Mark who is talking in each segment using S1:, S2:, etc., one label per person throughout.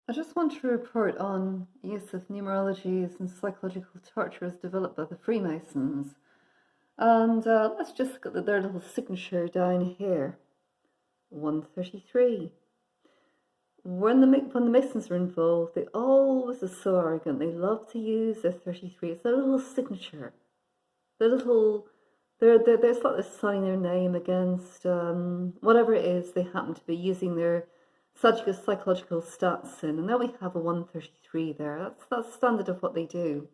S1: I just want to report on the use of numerologies and psychological torture as developed by the Freemasons. And let's just look at their little signature down here. 133. When the Masons are involved, they always are so arrogant. They love to use their 33. It's their little signature. Their little, it's like they're signing their name against whatever it is they happen to be using their psychological stats in. And now we have a 133 there. That's standard of what they do.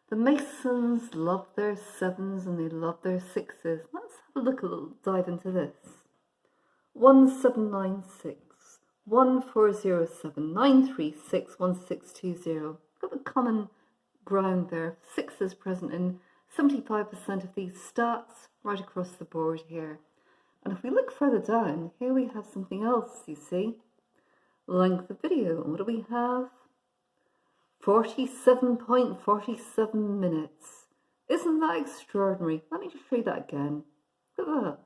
S1: The Masons love their 7s and they love their 6s. Let's have a little dive into this. 1796, 1407, 936, 1620. Got the common ground there. 6 present in 75% of these stats right across the board here. And if we look further down, here we have something else, you see. Length of video. And what do we have? 47.47 minutes. Isn't that extraordinary? Let me just read that again. Look at that.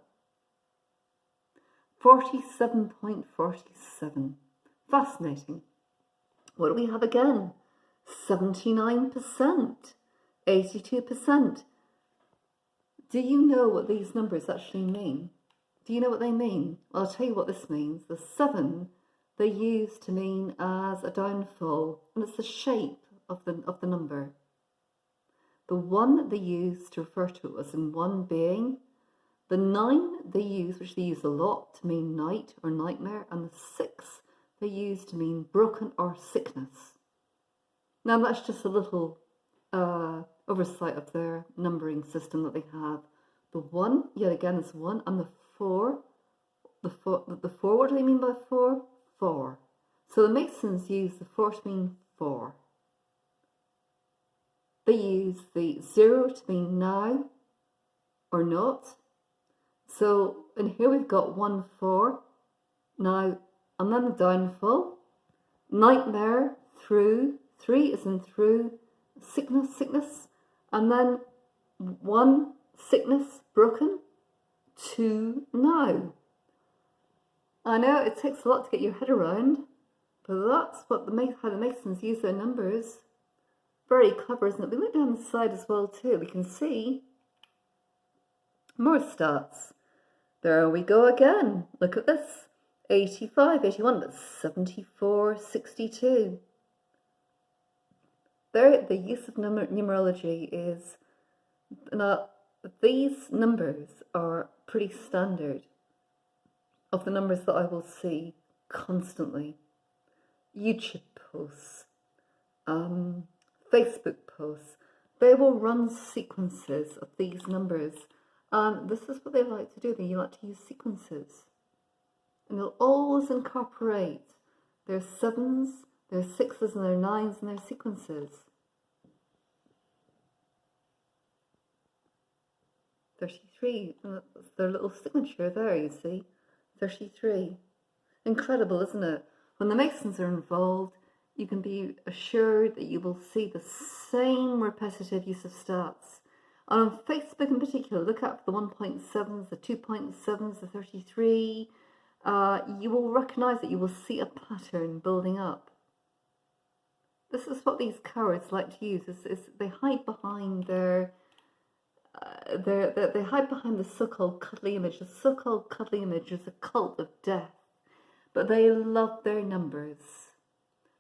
S1: 47.47. Fascinating. What do we have again? 79%. 82%. Do you know what these numbers actually mean? Do you know what they mean? Well, I'll tell you what this means. The 7 they use to mean as a downfall, and it's the shape of the number. The 1 they use to refer to it as in one being. The 9 they use, which they use a lot, to mean night or nightmare, and the 6 they use to mean broken or sickness. Now that's just a little oversight of their numbering system that they have. The 1, yet again, is 1, and the 4. The 4. What do they mean by 4? 4. So the Masons use the 4 to mean 4. They use the 0 to mean now or not. So in here we've got 1, 4. Now, and then the downfall. Nightmare, through. 3 is in through. Sickness. And then 1, sickness, broken. 2, now. I know it takes a lot to get your head around, but that's what how the Masons use their numbers. Very clever, isn't it? We look down the side as well too. We can see more stats. There we go again. Look at this. 85, 81, but 74, 62. There, the use of numerology is, now, these numbers are pretty standard of the numbers that I will see constantly. YouTube posts, Facebook posts, they will run sequences of these numbers. And this is what they like to do. They like to use sequences. And they'll always incorporate their 7s, their 6s, and their 9s in their sequences. 33, that's their little signature there, you see. 33. Incredible, isn't it? When the Masons are involved, you can be assured that you will see the same repetitive use of stats. And on Facebook in particular, look out for the 1.7s, the 2.7s, the 33. You will recognize that you will see a pattern building up. This is what these cowards like to use. They hide behind they hide behind the so-called cuddly image. The so-called cuddly image is a cult of death. But they love their numbers.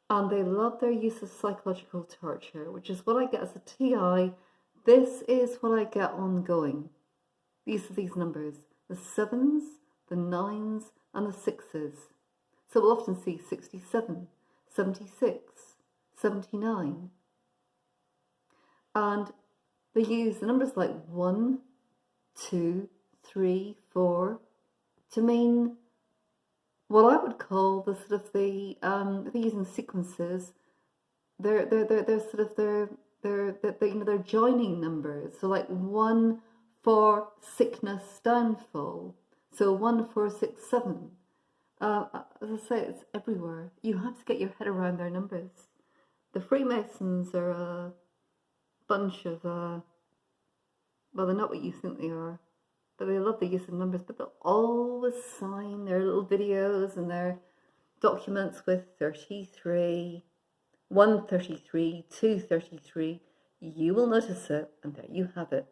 S1: And they love their use of psychological torture, which is what I get as a TI. This is what I get ongoing. These are these numbers. The 7s, the 9s, and the 6s. So we'll often see 67, 76, 79. And they use the numbers like 1, 2, 3, 4 to mean what I would call the sort of the if they're using sequences, they're joining numbers. So like 1 for sickness, downfall. So 1, 4, 6, 7. As I say, it's everywhere. You have to get your head around their numbers. The Freemasons are a bunch of, well, they're not what you think they are, but they love the use of numbers, but they'll always sign their little videos and their documents with 33, 133, 233, you will notice it, and there you have it.